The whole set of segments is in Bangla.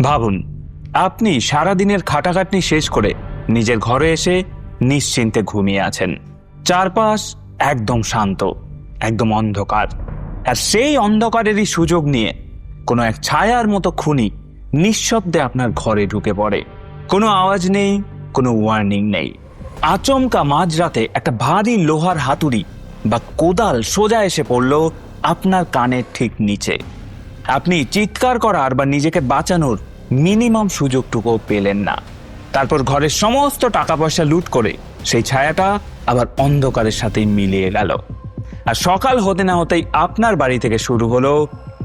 ভাবুন, আপনি সারাদিনের খাটাখাটনি শেষ করে নিজের ঘরে এসে নিশ্চিন্তে ঘুমিয়ে আছেন। চারপাশ একদম শান্ত, একদম অন্ধকার। আর সেই অন্ধকারেরই সুযোগ নিয়ে কোনো এক ছায়ার মতো খুনি নিঃশব্দে আপনার ঘরে ঢুকে পড়ে। কোনো আওয়াজ নেই, কোনো ওয়ার্নিং নেই। আচমকা মাঝরাতে একটা ভারী লোহার হাতুড়ি বা কোদাল সোজা এসে পড়ল আপনার কানের ঠিক নিচে। আপনি চিৎকার করার বা নিজেকে বাঁচানোর মিনিমাম সুযোগটুকু পেলেন না। তারপর ঘরের সমস্ত টাকা পয়সা লুট করে সেই ছায়াটা আবার অন্ধকারের সাথে মিলিয়ে গেল। আর সকাল হতে না হতেই আপনার বাড়ি থেকে শুরু হলো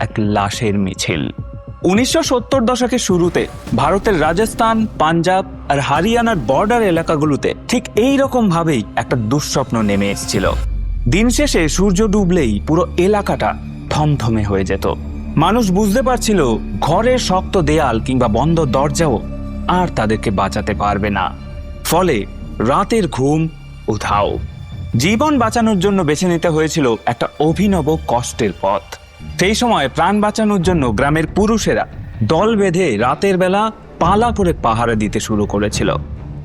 এক লাশের মিছিল। 1970 দশকের শুরুতে ভারতের রাজস্থান, পাঞ্জাব আর হরিয়ানার বর্ডার এলাকাগুলোতে ঠিক এই রকম ভাবেই একটা দুঃস্বপ্ন নেমে এসেছিল। দিন শেষে সূর্য ডুবলেই পুরো এলাকাটা থমথমে হয়ে যেত। মানুষ বুঝতে পারছিল ঘরের শক্ত দেয়াল কিংবা বন্ধ দরজাও আর তাদেরকে বাঁচাতে পারবে না। ফলে রাতের ঘুম উধাও। জীবন বাঁচানোর জন্য বেছে নিতে হয়েছিল একটা অভিনব কষ্টের পথ। সেই সময় প্রাণ বাঁচানোর জন্য গ্রামের পুরুষেরা দল বেঁধে রাতের বেলা পালা করে পাহারা দিতে শুরু করেছিল।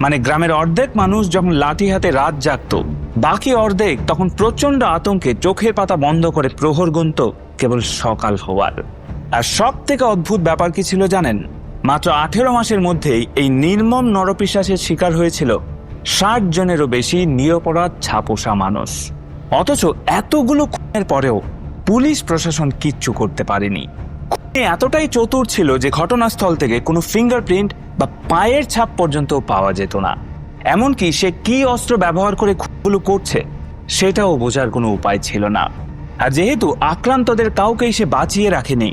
মানে গ্রামের অর্ধেক মানুষ যখন লাঠি হাতে রাত জাগত, বাকি অর্ধেক তখন প্রচন্ড আতঙ্কে চোখের পাতা বন্ধ করে প্রহর গুনত কেবল সকাল হওয়ার। আর সব থেকে অদ্ভুত ব্যাপার কি ছিল জানেন? মাত্র 18 মাসের মধ্যেই এই নির্মম নরপিশাচের শিকার হয়েছিল 60 জনেরও বেশি নিরপরাধ ছাপোষা মানুষ। অথচ এতগুলো খুনের পরেও পুলিশ প্রশাসন কিচ্ছু করতে পারেনি। খুনি এতটাই চতুর ছিল যে ঘটনাস্থল থেকে কোনো ফিঙ্গারপ্রিন্ট বা পায়ের ছাপ পর্যন্ত পাওয়া যেত না। এমনকি সে কি অস্ত্র ব্যবহার করে খুনগুলো করছে সেটাও বোঝার কোনো উপায় ছিল না। আর যেহেতু আক্রান্তদের কাউকেই সে বাঁচিয়ে রাখেনি,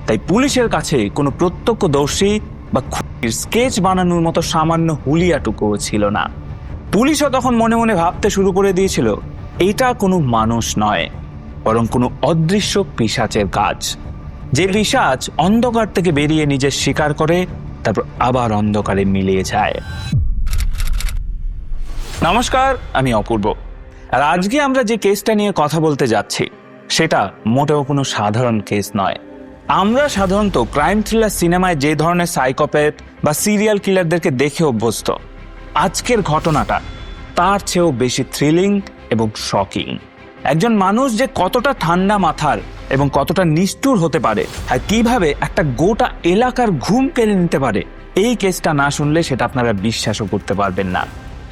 তাই পুলিশের কাছে কোনো প্রত্যক্ষদর্শী বা খুনির স্কেচ বানানোর মতো সামান্য হুলিয়াটুকুও ছিল না। পুলিশও তখন মনে মনে ভাবতে শুরু করে দিয়েছিল এটা কোনো মানুষ নয়, বরং কোনো অদৃশ্য পিশাচের কাজ। যে পিশাচ অন্ধকার থেকে বেরিয়ে নিজের শিকার করে তারপর আবার অন্ধকারে মিলিয়ে যায়। নমস্কার, আমি অপূর্ব। আর আজকে আমরা যে কেসটা নিয়ে কথা বলতে যাচ্ছি সেটা মোটেও কোনো সাধারণ কেস নয়। আমরা সাধারণত ক্রাইম থ্রিলার সিনেমায় যে ধরনের সাইকোপ্যাথ বা সিরিয়াল কিলারদেরকে দেখে অভ্যস্ত, আজকের ঘটনাটা তার চেয়েও বেশি থ্রিলিং এবং শকিং। একজন মানুষ যে কতটা ঠান্ডা মাথার এবং কতটা নিষ্ঠুর হতে পারে আর কিভাবে একটা গোটা এলাকার ঘুম কেড়ে নিতে পারে, এই কেসটা না শুনলে সেটা আপনারা বিশ্বাসও করতে পারবেন না।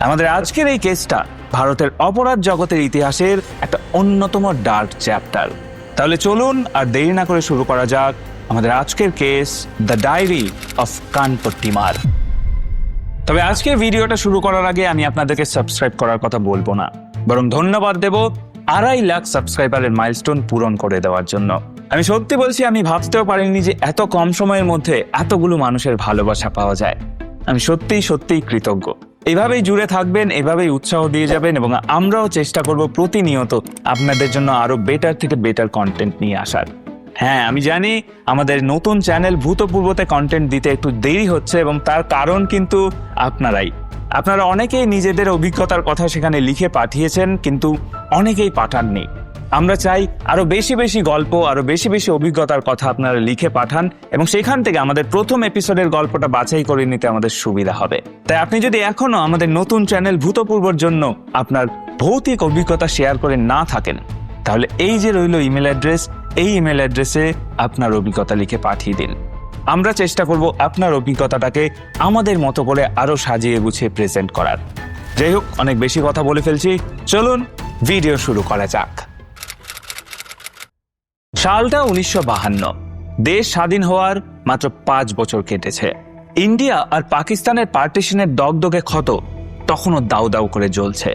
আমাদের আজকের এই কেসটা ভারতের অপরাধ জগতের ইতিহাসের একটা অন্যতম ডার্ক চ্যাপ্টার। তাহলে চলুন আর দেরি না করে শুরু করা যাক আমাদের আজকের কেস, দ্য ডায়েরি অফ কানপট্টিমার। তবে আজকের ভিডিওটা শুরু করার আগে আমি আপনাদেরকে সাবস্ক্রাইব করার কথা বলবো না, বরং ধন্যবাদ দেব 2.5 লাখ সাবস্ক্রাইবারের মাইলস্টোন পূরণ করে দেওয়ার জন্য। আমি সত্যি বলছি, আমি ভাবতেও পারিনি যে এত কম সময়ের মধ্যে এতগুলো মানুষের ভালোবাসা পাওয়া যায়। আমি সত্যিই কৃতজ্ঞ। এভাবেই জুড়ে থাকবেন, এভাবেই উৎসাহ দিয়ে যাবেন এবং আমরাও চেষ্টা করব প্রতিনিয়ত আপনাদের জন্য আরো বেটার থেকে বেটার কন্টেন্ট নিয়ে আসার। হ্যাঁ, আমি জানি আমাদের নতুন চ্যানেল ভূতপূর্বতে কন্টেন্ট দিতে একটু দেরি হচ্ছে এবং তার কারণ কিন্তু আপনারা অনেকেই নিজেদের অভিজ্ঞতার কথা সেখানে লিখে পাঠিয়েছেন, কিন্তু অনেকেই পাঠাননি। আমরা চাই আরো বেশি গল্প, আরো বেশি অভিজ্ঞতার কথা আপনারা লিখে পাঠান এবং সেখান থেকে আমাদের প্রথম এপিসোডের গল্পটা বাছাই করে নিতে আমাদের সুবিধা হবে। তাই আপনি যদি এখনো আমাদের নতুন চ্যানেল ভূতপূর্বর জন্য আপনার ভৌতিক অভিজ্ঞতা শেয়ার করে না থাকেন, তাহলে এই যে রইল ইমেল অ্যাড্রেস, এই ইমেল অ্যাড্রেসে আপনার অভিজ্ঞতা লিখে পাঠিয়ে দিন। আমরা চেষ্টা করব আপনার অভিজ্ঞতাটাকে আমাদের মতো করে আরো সাজিয়ে গুছিয়ে প্রেজেন্ট করার। যাই হোক, অনেক বেশি কথা বলে ফেলছি, চলুন ভিডিও শুরু করা যাক। সালটা 1952। দেশ স্বাধীন হওয়ার মাত্র 5 বছর কেটেছে। ইন্ডিয়া আর পাকিস্তানের পার্টিশনের দগদগে ক্ষত তখনও দাউ দাউ করে জ্বলছে।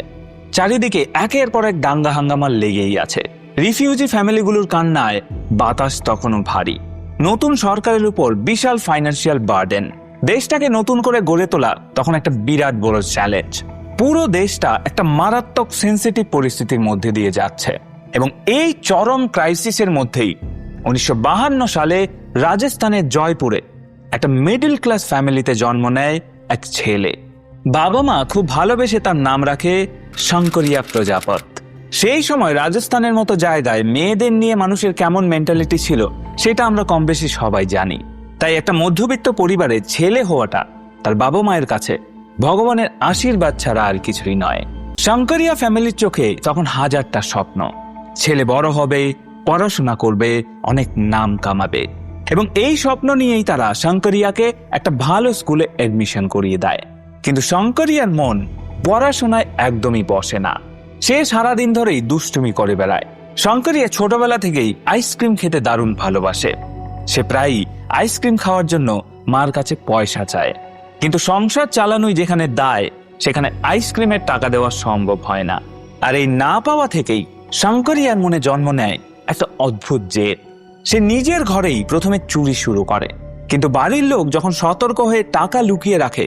চারিদিকে একের পর এক দাঙ্গা হাঙ্গামা লেগেই আছে। রিফিউজি ফ্যামিলিগুলোর কান্নায় বাতাস তখনও ভারী। নতুন সরকারের উপর বিশাল ফাইন্যান্সিয়াল বার্ডেন। দেশটাকে নতুন করে গড়ে তোলা তখন একটা বিরাট বড় চ্যালেঞ্জ। পুরো দেশটা একটা মারাত্মক সেন্সিটিভ পরিস্থিতির মধ্যে দিয়ে যাচ্ছে এবং এই চরম ক্রাইসিসের মধ্যেই 1952 সালে রাজস্থানের জয়পুরে একটা মিডল ক্লাস ফ্যামিলিতে জন্ম নেয় এক ছেলে। বাবা মা খুব ভালোবেসে তার নাম রাখে শঙ্করিয়া প্রজাপত। সেই সময় রাজস্থানের মতো জায়গায় মেয়েদের নিয়ে মানুষের কেমন মেন্টালিটি ছিল সেটা আমরা কম বেশি সবাই জানি। তাই একটা মধ্যবিত্ত পরিবারের ছেলে হওয়াটা তার বাবা মায়ের কাছে ভগবানের আশীর্বাদ ছাড়া আর কিছুই নয়। শঙ্করিয়া ফ্যামিলির চোখে তখন হাজারটা স্বপ্ন। ছেলে বড় হবে, পড়াশোনা করবে, অনেক নাম কামাবে, এবং এই স্বপ্ন নিয়েই তারা শঙ্করিয়াকে একটা ভালো স্কুলে এডমিশন করিয়ে দেয়। কিন্তু শঙ্করিয়ার মন পড়াশোনায় একদমই বসে না। সে সারাদিন ধরেই দুষ্টুমি করে বেড়ায়। শঙ্করিয়া ছোটবেলা থেকেই আইসক্রিম খেতে দারুণ ভালোবাসে। সে প্রায়ই আইসক্রিম খাওয়ার জন্য মার কাছে পয়সা চায়, কিন্তু সংসার চালানোই যেখানে দায়, সেখানে আইসক্রিমের টাকা দেওয়া সম্ভব হয় না। আর এই না পাওয়া থেকেই শঙ্করিয়ার মনে জন্ম নেয় একটা অদ্ভুত জেদ। সে নিজের ঘরেই প্রথমে চুরি শুরু করে, কিন্তু বাড়ির লোক যখন সতর্ক হয়ে টাকা লুকিয়ে রাখে,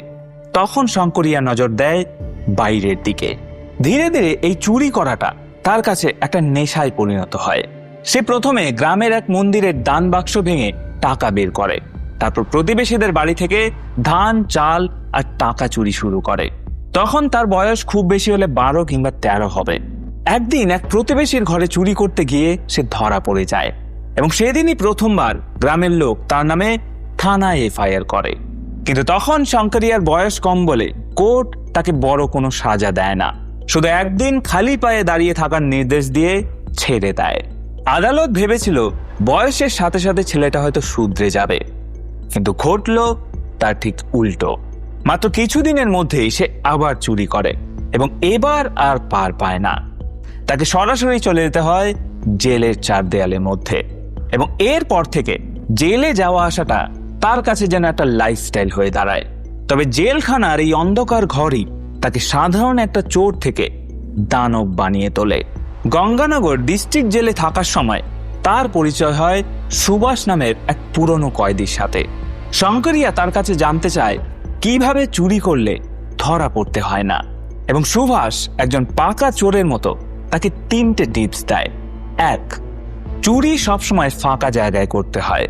তখন শঙ্করিয়া নজর দেয় বাইরের দিকে। ধীরে ধীরে এই চুরি করাটা তার কাছে একটা নেশায় পরিণত হয়। সে প্রথমে গ্রামের এক মন্দিরের দান বাক্স ভেঙে টাকা বের করে, তারপর প্রতিবেশীদের বাড়ি থেকে ধান, চাল আর টাকা চুরি শুরু করে। তখন তার বয়স খুব বেশি হলে 12 কিংবা 13 হবে। একদিন এক প্রতিবেশীর ঘরে চুরি করতে গিয়ে সে ধরা পড়ে যায়, এবং সেদিনই প্রথমবার গ্রামের লোক তার নামে থানায় এফআইআর করে। কিন্তু তখন শঙ্করিয়ার বয়স কম বলে কোর্ট তাকে বড় কোনো সাজা দেয় না, শুধু একদিন খালি পায়ে দাঁড়িয়ে থাকার নির্দেশ দিয়ে ছেড়ে দেয়। আদালত ভেবেছিল বয়সের সাথে সাথে ছেলেটা হয়তো শুধরে যাবে, কিন্তু ঘটল তার ঠিক উল্টো। মাত্র কিছুদিনের মধ্যেই সে আবার চুরি করে, এবং এবার আর পার পায় না। তাকে সরাসরি চলে যেতে হয় জেলের 4 দেয়ালের মধ্যে, এবং এরপর থেকে জেলে যাওয়া আসাটা তার কাছে যেন একটা লাইফস্টাইল হয়ে দাঁড়ায়। তবে জেলখানার এই অন্ধকার ঘরই তাকে সাধারণ একটা চোর থেকে দানব বানিয়ে তোলে। গঙ্গানগর ডিস্ট্রিক্ট জেলে থাকার সময় তার পরিচয় হয় সুভাষ নামের এক পুরনো কয়েদির সাথে। শঙ্করিয়া তার কাছে জানতে চায় কিভাবে চুরি করলে ধরা পড়তে হয় না, এবং সুভাষ একজন পাকা চোরের মতো তাকে 3টে টিপস দেয়। 1, চুরি সবসময় ফাঁকা জায়গায় করতে হয়,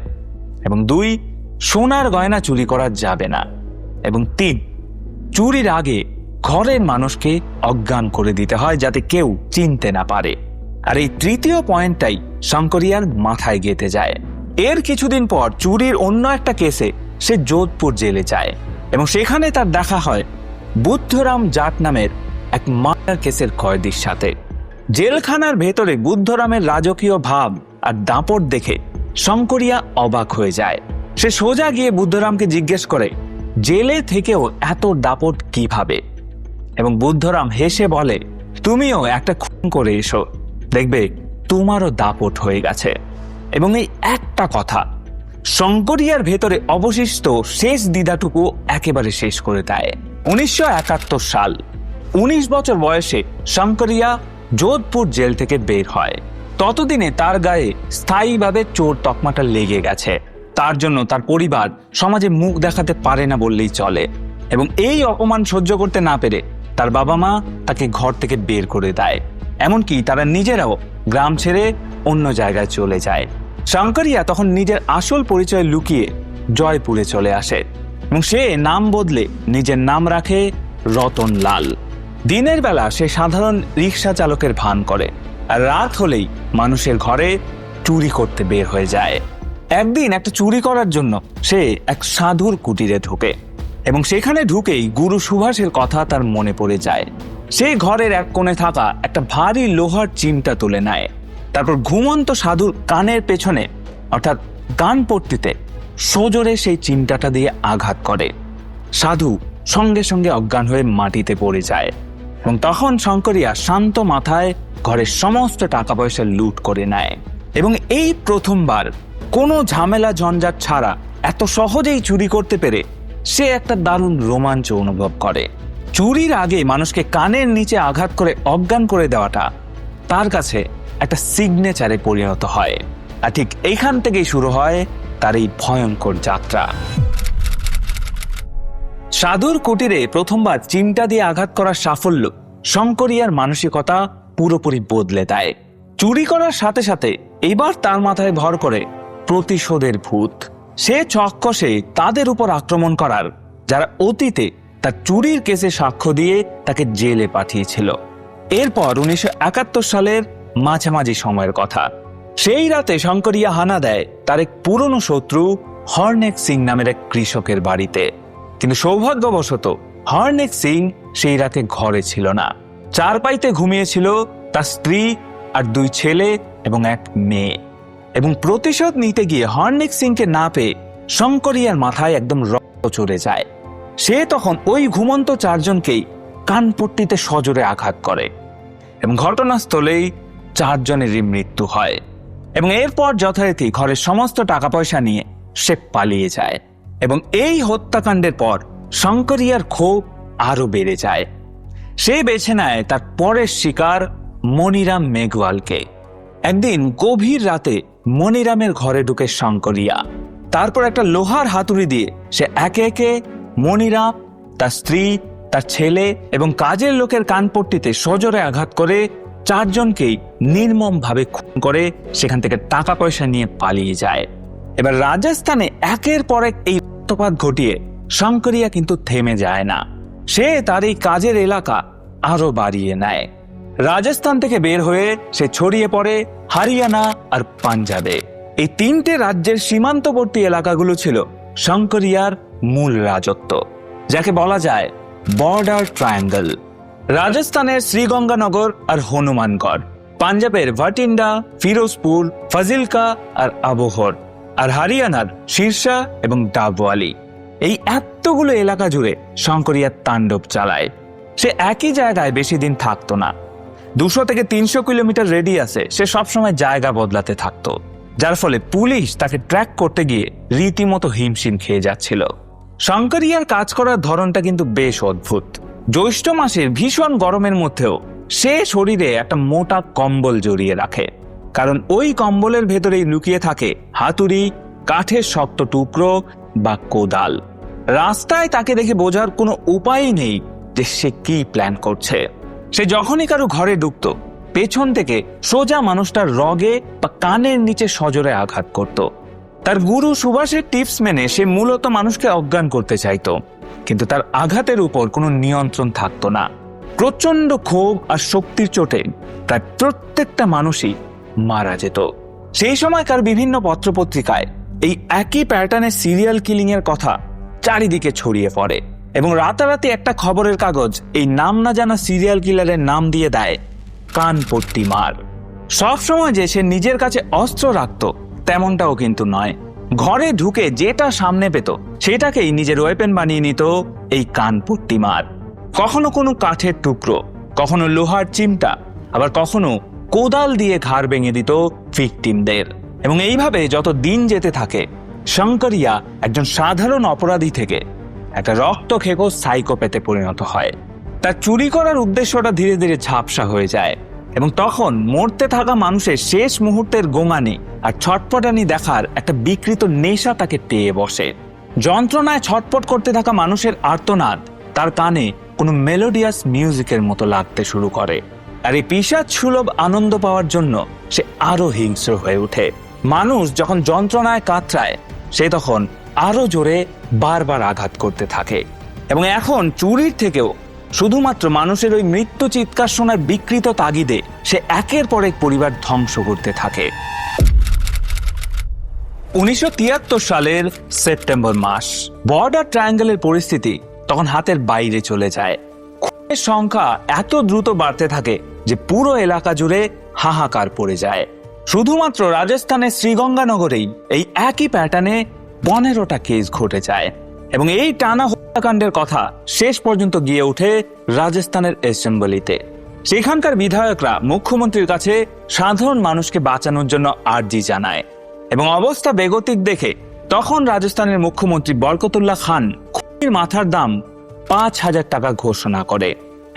এবং 2, সোনার গয়না চুরি করা যাবে না, এবং 3, চুরির আগে ঘরের মানুষকে অজ্ঞান করে দিতে হয় যাতে কেউ চিনতে না পারে। আর এই তৃতীয় পয়েন্টটাই শঙ্করিয়ার মাথায় গেঁথে যায়। এর কিছুদিন পর চুরির অন্য একটা কেসে সে যোধপুর জেলে যায়, এবং সেখানে তার দেখা হয় বুদ্ধরাম জাট নামের এক মার্ডার কেসের কয়েদির সাথে। জেলখানার ভেতরে বুদ্ধরামের রাজকীয় ভাব আর দাপট দেখে শঙ্করিয়া অবাক হয়ে যায়। সে সোজা গিয়ে বুদ্ধরামকে জিজ্ঞেস করে জেলে থেকেও এত দাপট কিভাবে, এবং বুদ্ধরাম হেসে বলে, তুমিও একটা খুন করে এসো, দেখবে তোমারও দাপট হয়ে গেছে। এবং এই একটা কথা শঙ্করিয়ার ভেতরে অবশিষ্ট শেষ দ্বিধাটুকু একেবারে শেষ করে দেয়। 1971 সাল, 19 বছর বয়সে শঙ্করিয়া যোধপুর জেল থেকে বের হয়। ততদিনে তার গায়ে স্থায়ীভাবে চোর তকমাটা লেগে গেছে। তার জন্য তার পরিবার সমাজে মুখ দেখাতে পারে না বললেই চলে, এবং এই অপমান সহ্য করতে না পেরে তার বাবা মা তাকে ঘর থেকে বের করে দেয়। এমনকি তারা নিজেরাও গ্রাম ছেড়ে অন্য জায়গায় চলে যায়। শঙ্করিয়া তখন নিজের আসল পরিচয় লুকিয়ে জয়পুরে চলে আসে, এবং সে নাম বদলে নিজের নাম রাখে রতন লাল। দিনের বেলা সে সাধারণ রিক্সা চালকের ভান করে, আর রাত হলেই মানুষের ঘরে চুরি করতে বের হয়ে যায়। একদিন একটা চুরি করার জন্য সে এক সাধুর কুটিরে ঢোকে, এবং সেখানে ঢুকেই গুরু সুভাষের কথা তার মনে পড়ে যায়। সে ঘরের এক কোণে থাকা একটা ভারী লোহার চিমটা তুলে নেয়, তারপর ঘুমন্ত সাধুর কানের পেছনে অর্থাৎ কান পট্টিতে সজোরে সেই চিমটাটা দিয়ে আঘাত করে। সাধু সঙ্গে সঙ্গে অজ্ঞান হয়ে মাটিতে পড়ে যায়, এবং তখন শঙ্করিয়া শান্ত মাথায় ঘরের সমস্ত টাকা পয়সা লুট করে নেয়। এবং এই প্রথমবার কোনো ঝামেলা ঝঞ্ঝাট ছাড়া এত সহজেই চুরি করতে পেরে সে একটা দারুণ রোমাঞ্চ অনুভব করে। চুরির আগে মানুষকে কানের নিচে আঘাত করে অজ্ঞান করে দেওয়াটা তার কাছে একটা সিগনেচারে পরিণত হয়। আর ঠিক এইখান থেকেই শুরু হয় তার এই ভয়ঙ্কর যাত্রা। সাধুর কুটিরে প্রথমবার চিমটা দিয়ে আঘাত করার সাফল্য শঙ্করিয়ার মানসিকতা পুরোপুরি বদলে দেয়। চুরি করার সাথে সাথে এবার তার মাথায় ভর করে প্রতিশোধের ভূত। সে চক্ষসে তাদের উপর আক্রমণ করার যারা অতীতে তার চুরির কেসে সাক্ষ্য দিয়ে তাকে জেলে পাঠিয়েছিল। এরপর 1971 সালের মাঝামাঝি সময়ের কথা। সেই রাতে শঙ্করিয়া হানা দেয় তার এক পুরনো শত্রু হরনেক সিং নামের এক কৃষকের বাড়িতে। কিন্তু সৌভাগ্যবশত হরনেক সিং সেই রাতে ঘরে ছিল না। চারপাইতে ঘুমিয়েছিল তার স্ত্রী আর 2 ছেলে এবং এক মেয়ে। এবং প্রতিশোধ নিতে গিয়ে হরনেক সিংকে না পেয়ে শঙ্করিয়ার মাথায় একদম রক্ত চড়ে যায়। সে তখন ওই ঘুমন্ত 4 জনকেই কানপট্টিতে সজোরে আঘাত করে এবং ঘটনাস্থলেই 4 জনেরই মৃত্যু হয়। এবং এরপর যথারীতি ঘরের সমস্ত টাকা পয়সা নিয়ে সে পালিয়ে যায়। এবং এই হত্যাকাণ্ডের পর শঙ্করিয়ার ক্ষোভ আরো বেড়ে যায়। সে বেছে নেয় তার পরের শিকার মনিরাম মেঘওয়ালকে। একদিন গভীর রাতে মনিরামের ঘরে ঢুকে শঙ্করিয়া। তারপর একটা লোহার হাতুড়ি দিয়ে সে একে একে মনিরাম, তার স্ত্রী, তার ছেলে এবং কাজের লোকের কানপট্টিতে সজোরে আঘাত করে 4 জনকেই নির্মমভাবে খুন করে সেখান থেকে টাকা পয়সা নিয়ে পালিয়ে যায়। এবার রাজস্থানে একের পর এক এই রক্তপাত ঘটিয়ে শঙ্করিয়া কিন্তু থেমে যায় না। সে তার এই কাজের এলাকা আরো বাড়িয়ে নেয়। রাজস্থান থেকে বের হয়ে সে ছড়িয়ে পড়ে হরিয়ানা আর পাঞ্জাবে। এই 3টে রাজ্যের সীমান্তবর্তী এলাকাগুলো ছিল শঙ্করিয়ার মূল রাজত্ব, যাকে বলা যায় বর্ডার ট্রায়াঙ্গল। রাজস্থানের শ্রীগঙ্গানগর আর হনুমানগড়, পাঞ্জাবের ভাটিন্ডা, ফিরোজপুর, ফাজিলকা আর আবোহর, আর হরিয়ানার শীর্ষা এবং ডাবওয়ালি। এই এতগুলো এলাকা জুড়ে শঙ্করিয়া তাণ্ডব চালায়। সে একই জায়গায় বেশি দিন থাকতো না। 200 থেকে 300 কিলোমিটার রেডিয়াসে সে সবসময় জায়গা বদলাতে থাকতো, যার ফলে পুলিশ তাকে ট্র্যাক করতে গিয়ে রীতিমতো হিমশিম খেয়ে যাচ্ছিল। শঙ্করিয়ার কাজ করার ধরনটা কিন্তু বেশ অদ্ভুত। জ্যৈষ্ঠ মাসের ভীষণ গরমের মধ্যেও সে শরীরে একটা মোটা কম্বল জড়িয়ে রাখে, কারণ ওই কম্বলের ভেতরেই লুকিয়ে থাকে হাতুড়ি, কাঠের শক্ত টুকরো বা কোদাল। রাস্তায় তাকে দেখে বোঝার কোনো উপায়ই নেই যে সে কি প্ল্যান করছে। সে যখনই কারো ঘরে ঢুকত, পেছন থেকে সোজা মানুষটার রগে বা কানের নিচে সজোরে আঘাত করত। তার গুরু সুভাষের টিপস মেনে সে মূলত মানুষকে অজ্ঞান করতে চাইতো, কিন্তু তার আঘাতের উপর কোনো নিয়ন্ত্রণ থাকতো না। প্রচন্ড ক্ষোভ আর শক্তির চোটে প্রায় প্রত্যেকটা মানুষই মারা যেত। সেই সময়কার বিভিন্ন পত্রপত্রিকায় এই একই প্যাটার্নের সিরিয়াল কিলিং এর কথা চারিদিকে ছড়িয়ে পড়ে এবং রাতারাতি একটা খবরের কাগজ এই নাম না জানা সিরিয়াল কিলারের নাম দিয়ে দেয় কানপট্টি মার। সবসময় যে সে নিজের কাছে অস্ত্র রাখত তেমনটাও কিন্তু নয়। ঘরে ঢুকে যেটা সামনে পেত সেটাকেই নিজের ওয়েপেন বানিয়ে নিত এই কানপট্টি মার। কখনো কোনো কাঠের টুকরো, কখনো লোহার চিমটা, আবার কখনো কোদাল দিয়ে ঘাড় ভেঙে দিত ভিকটিমদের। এবং এইভাবে যত দিন যেতে থাকে শঙ্করিয়া একজন সাধারণ অপরাধী থেকে একটা রক্তখেকো সাইকোপ্যাথে পরিণত হয়। তার চুরি করার উদ্দেশ্যটা ধীরে ধীরে ঝাপসা হয়ে যায় এবং তখন মরতে থাকা মানুষের শেষ মুহূর্তের গোঙানি আর ছটপটানি দেখার একটা বিকৃত নেশা তাকে পেয়ে বসে। যন্ত্রণায় ছটপট করতে থাকা মানুষের আর্তনাদ তার কানে কোনো মেলোডিয়াস মিউজিকের মতো লাগতে শুরু করে। আর এই পিশাচ সুলভ আনন্দ পাওয়ার জন্য সে আরো হিংস্র হয়ে ওঠে। মানুষ যখন যন্ত্রণায় কাতরায় সে তখন আরো জোরে বারবার আঘাত করতে থাকে এবং এখন চুরির থেকেও শুধুমাত্র মানুষের ওই মৃত্যু চিৎকার শোনার বিকৃত তাগিদে সে একের পর এক পরিবার ধ্বংস করতে থাকে। 1973 সালের সেপ্টেম্বর মাস। বর্ডার ট্রায়াঙ্গলের পরিস্থিতি তখন হাতের বাইরে চলে যায়। খুনের সংখ্যা এত দ্রুত বাড়তে থাকে যে পুরো এলাকা জুড়ে হাহাকার পড়ে যায়। শুধুমাত্র রাজস্থানের শ্রীগঙ্গানগরেই এই একই প্যাটার্নে 15টা কেস ঘটে যায় এবং এই টানা হত্যাকাণ্ডের কথা শেষ পর্যন্ত গিয়ে ওঠে রাজস্থানের অ্যাসেম্বলিতে। সেখানকার বিধায়করা মুখ্যমন্ত্রীর কাছে সাধারণ মানুষকে বাঁচানোর জন্য আর্জি জানায় এবং অবস্থা বেগতিক দেখে তখন রাজস্থানের মুখ্যমন্ত্রী বরকতুল্লাহ খান খুনির মাথার দাম 5,000 টাকা ঘোষণা করে।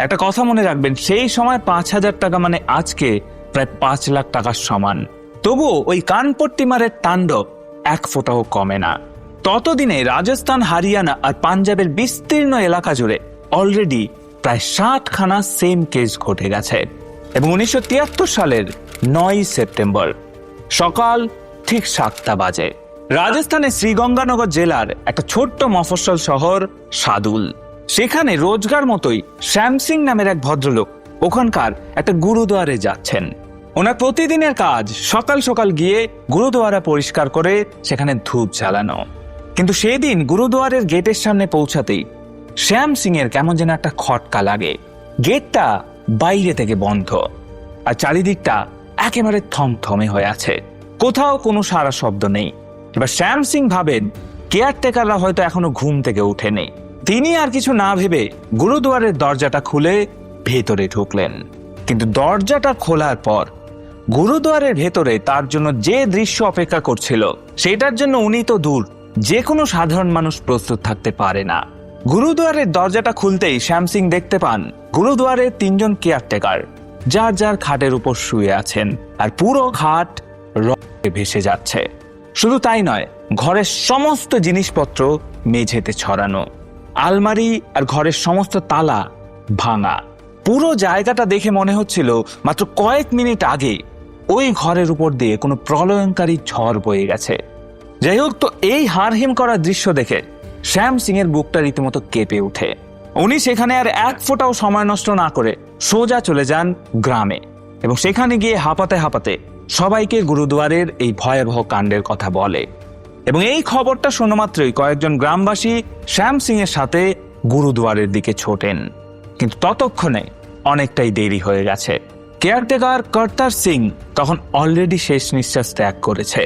একটা কথা মনে রাখবেন, সেই সময় 5,000 টাকা মানে আজকে প্রায় 5 লাখ টাকার সমান। তবুও ওই কানপট্টি মারের তাণ্ডব এক ফোঁটাও কমে না। ততদিনে রাজস্থান, হরিয়ানা আর পাঞ্জাবের বিস্তীর্ণ এলাকা জুড়ে অলরেডি প্রায় 60খানা সেম কেস ঘটে গেছে। এবং 1973 সালের 9 সেপ্টেম্বর সকাল ঠিক 7টা বাজে রাজস্থানের শ্রীগঙ্গানগর জেলার একটা ছোট্ট মফস্বল শহর সাদুল, সেখানে রোজগার মতোই শ্যাম সিং নামের এক ভদ্রলোক ওখানকার একটা গুরুদুয়ারে যাচ্ছেন। ওনার প্রতিদিনের কাজ সকাল সকাল গিয়ে গুরুদুয়ারা পরিষ্কার করে সেখানে ধূপ জ্বালানো। কিন্তু সেদিন গুরুদুয়ারের গেটের সামনে পৌঁছাতেই শ্যাম সিং এর কেমন যেন একটা খটকা লাগে। গেটটা বাইরে থেকে বন্ধ, আর চারিদিকটা একেবারে থমথমে হয়ে আছে, কোথাও কোনো সারা শব্দ নেই। এবার শ্যাম সিং ভাবেন কেয়ারটেকাররা হয়তো এখনো ঘুম থেকে উঠেনি। তিনি আর কিছু না ভেবে গুরুদুয়ারের দরজাটা খুলে ভেতরে ঢুকলেন। কিন্তু দরজাটা খোলার পর গুরুদুয়ারের ভেতরে তার জন্য যে দৃশ্য অপেক্ষা করছিল সেটার জন্য উনি তো দূর, যে কোনো সাধারণ মানুষ প্রস্তুত থাকতে পারে না। গুরুদুয়ারের দরজাটা খুলতেই শ্যাম সিং দেখতে পান গুরুদুয়ারের 3 জন কেয়ারটেকার যার যার খাটের উপর শুয়ে আছেন, আর পুরো খাট রক্তে ভেসে যাচ্ছে। শুধু তাই নয়, ঘরের সমস্ত জিনিসপত্র মেঝেতে ছড়ানো, আলমারি আর ঘরের সমস্ত তালা ভাঙা। পুরো জায়গাটা দেখে মনে হচ্ছিল মাত্র কয়েক মিনিট আগে ওই ঘরের উপর দিয়ে কোনো প্রলয়ঙ্কারী ঝড় বয়ে গেছে। যাই হোক, তো এই হাড়হিম করা দৃশ্য দেখে শ্যাম সিং এর বুকটা রীতিমতো কেঁপে ওঠে। উনি সেখানে আর এক ফোঁটাও সময় নষ্ট না করে সোজা চলে যান গ্রামে, এবং সেখানে গিয়ে হাঁপাতে হাঁপাতে সবাইকে গুরুদুয়ারের এই ভয়াবহ কাণ্ডের কথা বলে। এবং এই খবরটা শোনা মাত্রই কয়েকজন গ্রামবাসী শ্যাম সিং এর সাথে গুরুদুয়ারের দিকে ছোটেন। কিন্তু ততক্ষণে অনেকটাই দেরি হয়ে গেছে। কেয়ারটেকার কর্তার সিং তখন অলরেডি শেষ নিঃশ্বাস ত্যাগ করেছে,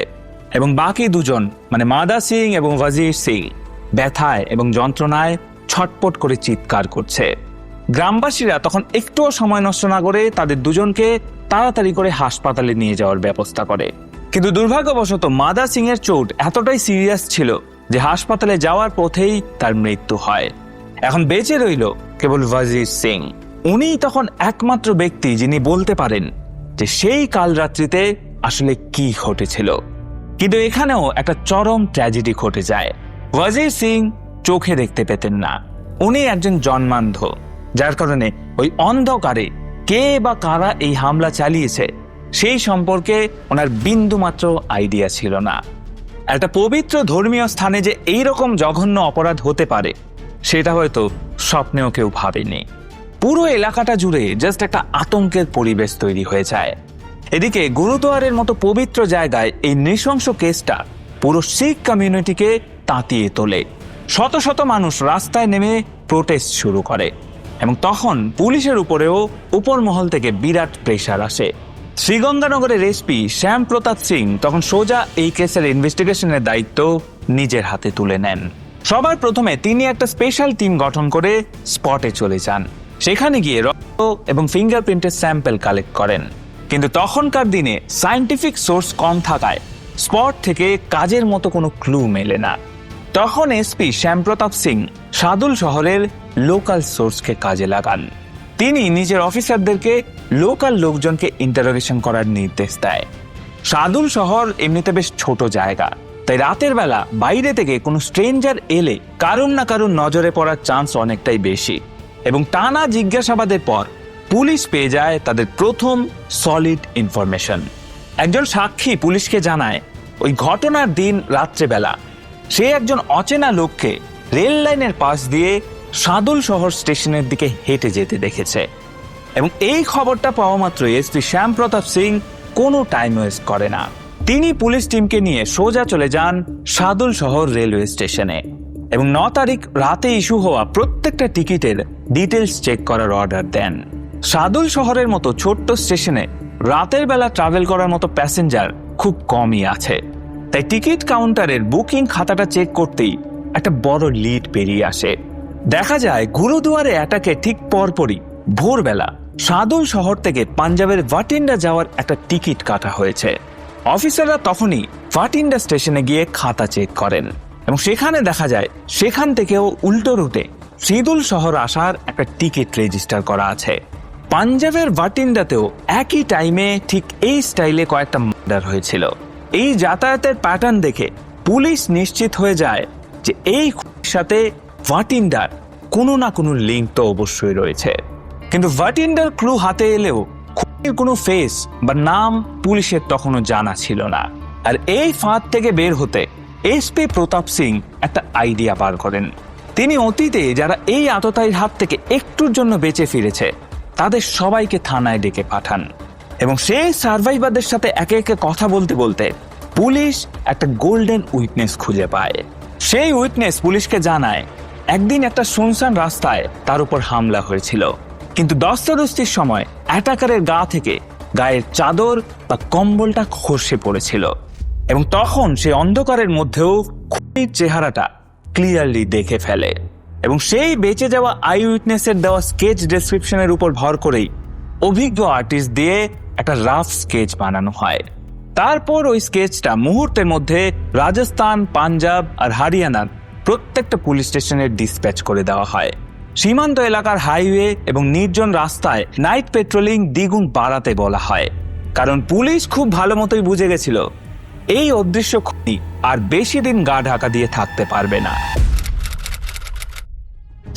এবং বাকি দুজন মানে মাদা সিং এবং ওয়াজির সিং ব্যথায় এবং যন্ত্রণায় ছটপট করে চিৎকার করছে। গ্রামবাসীরা তখন একটুও সময় নষ্ট না করে তাদের দুজনকে তাড়াতাড়ি করে হাসপাতালে নিয়ে যাওয়ার ব্যবস্থা করে। কিন্তু দুর্ভাগ্যবশত মাদা সিং এর চোট এতটাই সিরিয়াস ছিল যে হাসপাতালে যাওয়ার পথেই তার মৃত্যু হয়। এখন বেঁচে রইল কেবল ওয়াজির সিং। উনিই তখন একমাত্র ব্যক্তি যিনি বলতে পারেন যে সেই কাল রাত্রিতে আসলে কি ঘটেছিল। কিন্তু এখানেও একটা চরম ট্র্যাজেডি ঘটে যায়। ওয়াজির সিং চোখে দেখতে পেতেন না, উনি একজন জন্মান্ধ, যার কারণে ওই অন্ধকারে কে বা কারা এই হামলা চালিয়েছে সেই সম্পর্কে ওনার বিন্দুমাত্র আইডিয়া ছিল না। একটা পবিত্র ধর্মীয় স্থানে যে এইরকম জঘন্য অপরাধ হতে পারে সেটা হয়তো স্বপ্নেও কেউ ভাবেনি। পুরো এলাকাটা জুড়ে জাস্ট একটা আতঙ্কের পরিবেশ তৈরি হয়ে যায়। এদিকে গুরুদুয়ারের মতো পবিত্র জায়গায় এই নৃশংস কেসটা পুরো শিখ কমিউনিটিকে তাতিয়ে তোলে। শত শত মানুষ রাস্তায় নেমে প্রোটেস্ট শুরু করে, এবং তখন পুলিশের উপরেও উপর মহল থেকে বিরাট প্রেশার আসে। শ্রীগঙ্গানগরের এসপি শ্যাম প্রতাপ সিং তখন সোজা এই কেসের ইনভেস্টিগেশনের দায়িত্ব নিজের হাতে তুলে নেন। সবার প্রথমে তিনি একটা স্পেশাল টিম গঠন করে স্পটে চলে যান। সেখানে গিয়ে রক্ত এবং ফিঙ্গারপ্রিন্টের স্যাম্পল কালেক্ট করেন। কিন্তু তখনকার দিনে সায়েন্টিফিক সোর্স কম থাকায় স্পট থেকে কাজের মতো কোনো ক্লু মেলে না। তখন এসপি শ্যামপ্রতাপ সিং সাদুল শহরের লোকাল সোর্সকে কাজে লাগান। তিনি নিজের অফিসারদেরকে লোকাল লোকজনকে ইন্টারোগেশন করার নির্দেশ দেয়। সাদুল শহর এমনিতে বেশ ছোট জায়গা, তাই রাতের বেলা বাইরে থেকে কোনো স্ট্রেঞ্জার এলে কারুর না কারুর নজরে পড়ার চান্স অনেকটাই বেশি। এবং টানা জিজ্ঞাসাবাদের পর পুলিশ পেয়ে যায় তাদের প্রথম সলিড ইনফরমেশন। একজন সাক্ষী পুলিশকে জানায় ওই ঘটনার দিন রাত্রেবেলা সে একজন অচেনা লোককে রেল লাইনের পাশ দিয়ে সাদুল শহর স্টেশনের দিকে হেঁটে যেতে দেখেছে। এবং এই খবরটা পাওয়া মাত্রই এসপি শ্যাম প্রতাপ সিং কোনো টাইম ওয়েস্ট করে না। তিনি পুলিশ টিমকে নিয়ে সোজা চলে যান সাদুল শহর রেলওয়ে স্টেশনে, এবং 9 তারিখ রাতে ইস্যু হওয়া প্রত্যেকটা টিকিটের ডিটেলস চেক করার অর্ডার দেন। সাদুল শহরের মতো ছোট্ট স্টেশনে রাতের বেলা ট্রাভেল করার মতো প্যাসেঞ্জার খুব কমই আছে, তাই টিকিট কাউন্টারের বুকিং খাতাটা চেক করতেই একটা বড় লিড বেরিয়ে আসে। দেখা যায় গুরুদুয়ারে অ্যাটাকে ঠিক পরপরই ভোরবেলা সাদুল শহর থেকে পাঞ্জাবের ভাটিন্ডা যাওয়ার একটা টিকিট কাটা হয়েছে। অফিসাররা তখনই ভাটিন্ডা স্টেশনে গিয়ে খাতা চেক করেন, এবং সেখানে দেখা যায় সেখান থেকেও উল্টো রুটে সিদুল শহর আসার একটা টিকিট রেজিস্টার করা আছে। পাঞ্জাবের ভাটিন্ডাতেও একই টাইমে ঠিক এই স্টাইলে কয়েকটা মার্ডার হয়েছিল। এই যাতায়াতের প্যাটার্ন দেখে পুলিশ নিশ্চিত হয়ে যায় যে এই সাথে ভাটিন্ডার কোনো না কোনো লিঙ্ক তো অবশ্যই রয়েছে। কিন্তু ভাটিন্ডার ক্লু হাতে এলেও খুনির কোনো ফেস বা নাম পুলিশের তখনও জানা ছিল না। আর এই ফাঁদ থেকে বের হতে এসপি প্রতাপ সিং একটা আইডিয়া বার করেন। তিনি অতীতে যারা এই আততায়ীর হাত থেকে একটুর জন্য বেঁচে ফিরেছে তাদের সবাইকে থানায় ডেকে পাঠান, এবং সেই সার্ভাইভারদের সাথে একে একে কথা বলতে বলতে পুলিশ একটা গোল্ডেন উইটনেস খুঁজে পায়। সেই উইটনেস পুলিশকে জানায় একদিন একটা শুনশান রাস্তায় তার উপর হামলা হয়েছিল, কিন্তু দস্তাদস্তির সময় অ্যাটাকারের গা থেকে গায়ের চাদর বা কম্বলটা খসে পড়েছিল এবং তখন সে অন্ধকারের মধ্যেও খুনির চেহারাটা ক্লিয়ারলি দেখে ফেলে এবং সেই বেঁচে যাওয়া আই উইটনেসের দেওয়া স্কেচ ডেসক্রিপশনের উপর ভর করেই অভিজ্ঞ আর্টিস্ট দিয়ে একটা রাফ স্কেচ বানানো হয়। তারপর ওই স্কেচটা মুহূর্তের মধ্যে রাজস্থান, পাঞ্জাব আর হরিয়ানার প্রত্যেকটা পুলিশ স্টেশনের ডিসপ্যাচ করে দেওয়া হয়। সীমান্ত এলাকার হাইওয়ে এবং নির্জন রাস্তায় নাইট পেট্রোলিং দ্বিগুণ বাড়াতে বলা হয়, কারণ পুলিশ খুব ভালো মতোই বুঝে গেছিল এই অদৃশ্য খুনি আর বেশি দিন গা ঢাকা দিয়ে থাকতে পারবে না।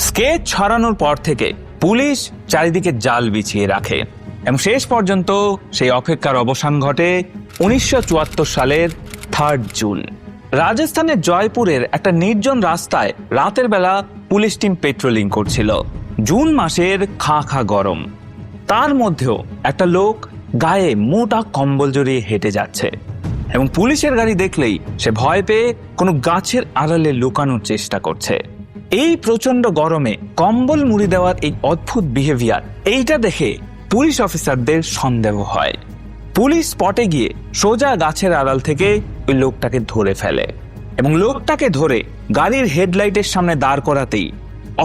স্কেচ ছড়ানোর পর থেকে পুলিশ চারিদিকে জাল বিছিয়ে রাখে এবং শেষ পর্যন্ত সেই অপেক্ষার অবসান ঘটে 1974 সালের 3 জুন। রাজস্থানের জয়পুরের একটা নির্জন রাস্তায় রাতের বেলা পুলিশ টিম পেট্রোলিং করছিল। জুন মাসের খাঁ খাঁ গরম, তার মধ্যেও একটা লোক গায়ে মোটা কম্বল জড়িয়ে হেঁটে যাচ্ছে এবং পুলিশের গাড়ি দেখলেই সে ভয় পেয়ে কোনো গাছের আড়ালে লুকানোর চেষ্টা করছে। এই প্রচন্ড গরমে কম্বল মুড়ি দেওয়ার এই অদ্ভুত বিহেভিয়ার, এইটা দেখে পুলিশ অফিসারদের সন্দেহ হয়। পুলিশ স্পটে গিয়ে সোজা গাছের আড়াল থেকে ওই লোকটাকে ধরে ফেলে এবং লোকটাকে ধরে গাড়ির হেডলাইটের সামনে দাঁড় করাতেই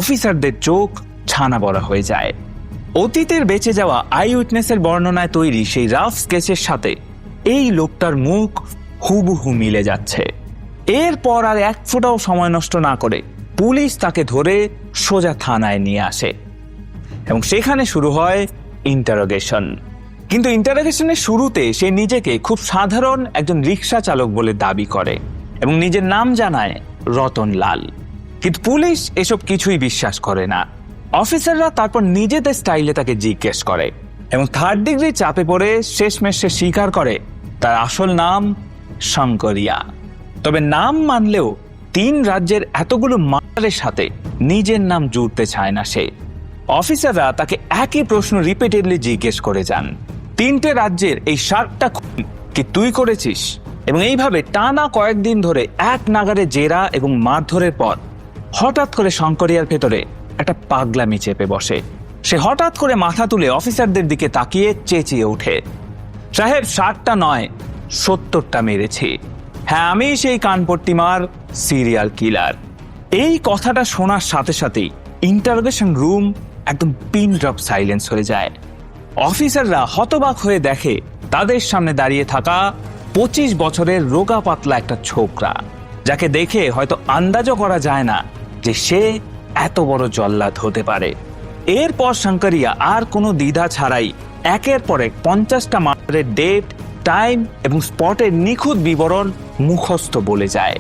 অফিসারদের চোখ ছানা বড়া হয়ে যায়। অতীতের বেঁচে যাওয়া আই উইটনেসের বর্ণনায় তৈরি সেই রাফ স্কেচের সাথে এই লোকটার মুখ হুবহু মিলে যাচ্ছে। এরপর আর এক ফোঁটাও সময় নষ্ট না করে পুলিশ তাকে ধরে সোজা থানায় নিয়ে আসে এবং সেখানে শুরু হয় ইন্টারোগেশন। কিন্তু ইন্টারোগেশনের শুরুতে সে নিজেকে খুব সাধারণ একজন রিক্সা চালক বলে দাবি করে এবং নিজের নাম জানায় রতন লাল। কিন্তু পুলিশ এসব কিছুই বিশ্বাস করে না। অফিসাররা তারপর নিজেদের স্টাইলে তাকে জিজ্ঞেস করে এবং 3rd ডিগ্রি চাপে পড়ে শেষমেশ সে স্বীকার করে তার আসল নাম শঙ্করিয়া। তবে নাম মানলেও 3 রাজ্যের এতগুলো মার্ডারের সাথে নিজের নাম জুড়তে চায় না সে। অফিসাররা তাকে একই প্রশ্ন রিপিটেডলি জিজ্ঞেস করে যান, 3টে রাজ্যের এই 7টা খুন কি তুই করেছিস? এবং এইভাবে টানা কয়েকদিন ধরে এক নাগারে জেরা এবং মারধরের পর হঠাৎ করে শঙ্করিয়ার ভেতরে একটা পাগলামি চেপে বসে। সে হঠাৎ করে মাথা তুলে অফিসারদের দিকে তাকিয়ে চেঁচিয়ে ওঠে, সাহেব 7টা নয় 70টা মেরেছি। হ্যাঁ, আমি সেই কানপট্টিমার সিরিয়াল কিলার। এই কথাটা শোনার সাথে সাথেই ইন্টারোগেশন রুম একদম পিন ড্রপ সাইলেন্স হয়ে যায়। অফিসাররা হতবাক হয়ে দেখে তাদের সামনে দাঁড়িয়ে থাকা 25 বছরের রোগা পাতলা একটা ছোকরা, যাকে দেখে হয়তো আন্দাজও করা যায় না যে সে এত বড় জল্লাদ হতে পারে। এরপর শঙ্করিয়া আর কোনো দ্বিধা ছাড়াই একের পর এক 50টা মার্ডারের ডেট, টাইম এবং স্পটের নিখুঁত বিবরণ মুখস্থ বলে যায়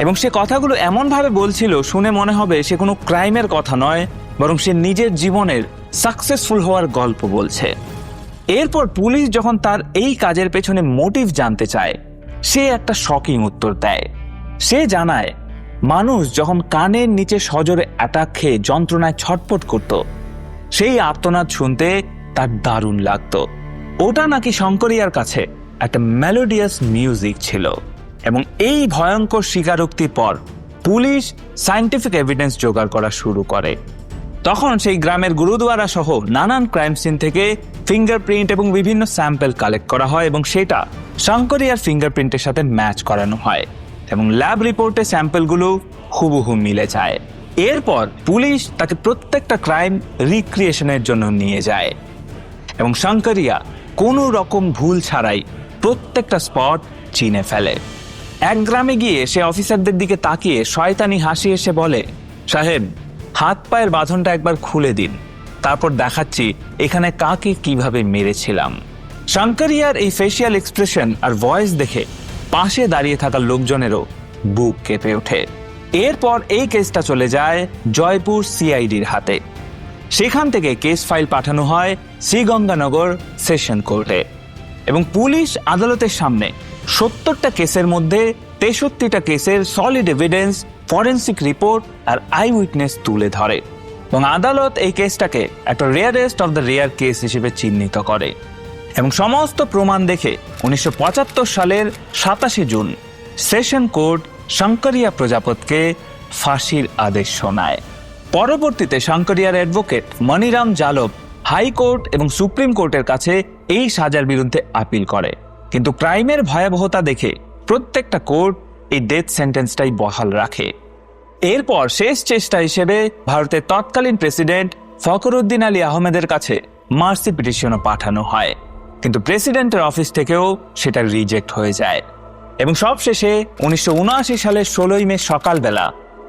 এবং সে কথাগুলো এমনভাবে বলছিল শুনে মনে হবে সে কোনো ক্রাইমের কথা নয়, বরং সে নিজের জীবনের সাকসেসফুল হওয়ার গল্প বলছে। এরপর পুলিশ যখন তার এই কাজের পেছনে মোটিভ জানতে চায়, সে একটা শকিং উত্তর দেয়। সে জানায় মানুষ যখন কানের নিচে সজোরে অ্যাটাক খেয়ে যন্ত্রণায় ছটফট করত, সেই আর্তনাদ শুনতে তার দারুণ লাগতো। ওটা নাকি শঙ্করিয়ার কাছে একটা মেলোডিয়াস মিউজিক ছিল। এবং এই ভয়ঙ্কর স্বীকারোক্তির পর পুলিশ সায়েন্টিফিক এভিডেন্স জোগাড় করা শুরু করে। তখন সেই গ্রামের গুরুদুয়ারা সহ নানান ক্রাইম সিন থেকে ফিঙ্গারপ্রিন্ট এবং বিভিন্ন স্যাম্পল কালেক্ট করা হয় এবং সেটা শঙ্করিয়ার ফিঙ্গারপ্রিন্টের সাথে ম্যাচ করানো হয় এবং ল্যাব রিপোর্টে স্যাম্পলগুলো হুবহু মিলে যায়। এরপর পুলিশ তাকে প্রত্যেকটা ক্রাইম রিক্রিয়েশনের জন্য নিয়ে যায় এবং শঙ্করিয়া কোনো রকম ভুল ছাড়াই প্রত্যেকটা স্পট চিনে ফেলে। এক গ্রামে গিয়ে সে অফিসারদের দিকে তাকিয়ে শয়তানি হাসি এসে বলে, সাহেব হাত পায়ের বাঁধনটা একবার খুলে দিন, তারপর দেখাচ্ছি এখানে কাকে কিভাবে মেরেছিলাম। শঙ্করিয়ার এই ফেসিয়াল এক্সপ্রেশন আর ভয়েস দেখে পাশে দাঁড়িয়ে থাকা লোকজনেরও বুক কেঁপে ওঠে। এরপর এই কেসটা চলে যায় জয়পুর সিআইডির হাতে। সেখান থেকে কেস ফাইল পাঠানো হয় শ্রীগঙ্গানগর সেশন কোর্টে এবং পুলিশ আদালতের সামনে 70টা কেসের মধ্যে 63টা কেসের সলিড এভিডেন্স, ফরেন্সিক রিপোর্ট আর আই উইটনেস তুলে ধরে এবং আদালত এই কেসটাকে একটা rarest of the rare case হিসেবে চিহ্নিত করে এবং সমস্ত প্রমাণ দেখে 1975 সালের 27 জুন সেশন কোর্ট শঙ্করিয়া প্রজাপতিকে ফাঁসির আদেশ শোনায়। পরবর্তীতে শঙ্করিয়ার অ্যাডভোকেট মনিরাম জালব হাইকোর্ট এবং সুপ্রিম কোর্টের কাছে এই সাজার বিরুদ্ধে আপিল করে, কিন্তু ক্রাইমের ভয়াবহতা দেখে প্রত্যেকটা কোর্ট এই ডেথ সেন্টেন্সটাই বহাল রাখে। এরপর শেষ চেষ্টা হিসেবে ভারতের তৎকালীন প্রেসিডেন্ট ফখরুদ্দিন আলী আহমেদের কাছে মার্সি পিটিশনও পাঠানো হয়, কিন্তু প্রেসিডেন্টের অফিস থেকেও সেটা রিজেক্ট হয়ে যায় এবং সবশেষে 1979 সালের 16 মে সকালবেলা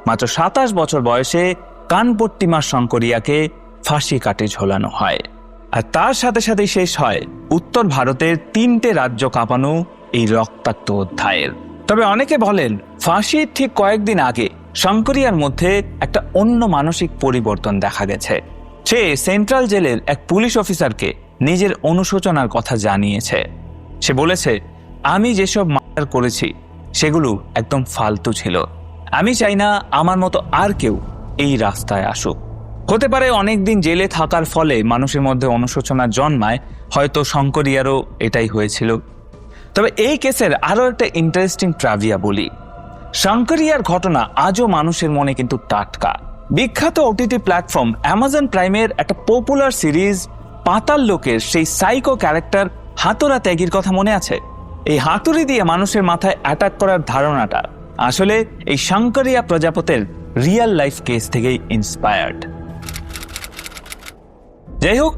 মাত্র 27 বছর বয়সে কানপট্টিমার শঙ্করিয়াকে ফাঁসি কাটে ঝোলানো হয়। আর তার সাথে সাথেই শেষ হয় উত্তর ভারতের 3টে রাজ্য কাঁপানো এই রক্তাক্ত অধ্যায়ের। তবে অনেকে বলেন ফাঁসির ঠিক কয়েকদিন আগে শঙ্করিয়ার মধ্যে একটা অন্য মানসিক পরিবর্তন দেখা গেছে। সে সেন্ট্রাল জেলের এক পুলিশ অফিসারকে নিজের অনুশোচনার কথা জানিয়েছে। সে বলেছে, আমি যেসব মার্ডার করেছি সেগুলো একদম ফালতু ছিল। আমি চাই না আমার মতো আর কেউ এই রাস্তায় আসুক। হতে পারে অনেকদিন জেলে থাকার ফলে মানুষের মধ্যে অনুশোচনা জন্মায়, হয়তো শঙ্করিয়ারও এটাই হয়েছিল। তবে এই কেসের আরও একটা ইন্টারেস্টিং ট্রাভিয়া বলি। শঙ্করিয়ার ঘটনা আজও মানুষের মনে কিন্তু টাটকা। বিখ্যাত ওটিটি প্ল্যাটফর্ম অ্যামাজন প্রাইমের একটা পপুলার সিরিজ পাতাল লোকের সেই সাইকো ক্যারেক্টার হাতুড়া ত্যাগীর কথা মনে আছে? এই হাতুড়ি দিয়ে মানুষের মাথায় অ্যাটাক করার ধারণাটা আসলে এই শঙ্করিয়া প্রজাপতির রিয়েল লাইফ কেস থেকেই ইন্সপায়ার্ড। যাই হোক,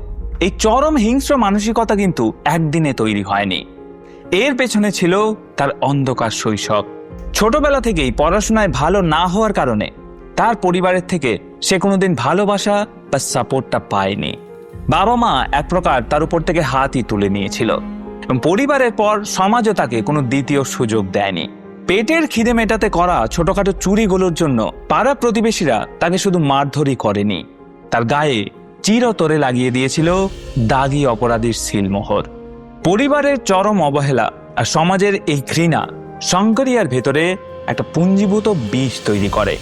এই চরম হিংস্র মানসিকতা কিন্তু একদিনে তৈরি হয়নি। এর পেছনে ছিল তার অন্ধকার শৈশব। ছোটবেলা থেকেই পড়াশোনায় ভালো না হওয়ার কারণে তার পরিবারের থেকে সে কোনোদিন ভালোবাসা বা সাপোর্টটা পায়নি। বাবা মা এক প্রকার তার উপর থেকে হাতই তুলে নিয়েছিল এবং পরিবারের পর সমাজও তাকে কোনো দ্বিতীয় সুযোগ দেয়নি। পেটের খিদে মেটাতে করা ছোটখাটো চুরিগুলোর জন্য পাড়া প্রতিবেশীরা তাকে শুধু মারধরই করেনি, তার গায়ে চিরতরে লাগিয়ে দিয়েছিল দাগী অপরাধীর সিলমোহর। পরিবারের চরম অবহেলা আর সমাজের এই ঘৃণা শঙ্করিয়ার ভেতরে একটা পুঞ্জীভূত বিষ তৈরি করে,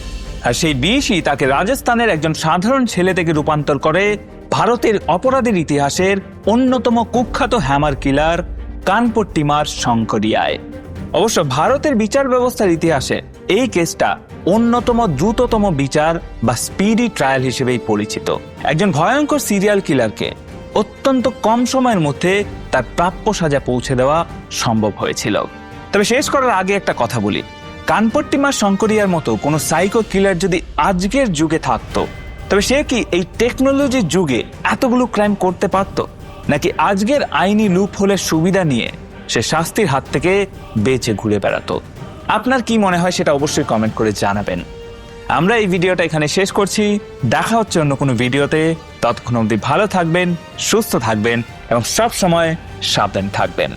আর সেই বিষই তাকে রাজস্থানের একজন সাধারণ ছেলে থেকে রূপান্তর করে ভারতের অপরাধের ইতিহাসের অন্যতম কুখ্যাত হ্যামার কিলার কানপট্টিমার শঙ্করিয়ায়। অবশ্য ভারতের বিচার ব্যবস্থার ইতিহাসে এই কেসটা অন্যতম দ্রুততম বিচার বা স্পিডি ট্রায়াল হিসেবেই পরিচিত। একজন ভয়ঙ্কর সিরিয়াল কিলারকে অত্যন্ত কম সময়ের মধ্যে তার প্রাপ্য সাজা পৌঁছে দেওয়া সম্ভব হয়েছিল। তবে শেষ করার আগে একটা কথা বলি, কানপট্টিমার শঙ্করিয়ার মতো কোনো সাইকো কিলার যদি আজকের যুগে থাকতো, তবে সে কি এই টেকনোলজির যুগে এতগুলো ক্রাইম করতে পারত, নাকি আজকের আইনি লুপ হোলের সুবিধা নিয়ে সে শাস্তির হাত থেকে বেঁচে ঘুরে বেড়াতো? আপনার কি মনে হয় সেটা অবশ্যই কমেন্ট করে জানাবেন। আমরা এই ভিডিওটা এখানে শেষ করছি। দেখা হচ্ছে অন্য কোনো ভিডিওতে। ততক্ষণ অবধি ভালো থাকবেন, সুস্থ থাকবেন এবং সব সময় সাবধান থাকবেন।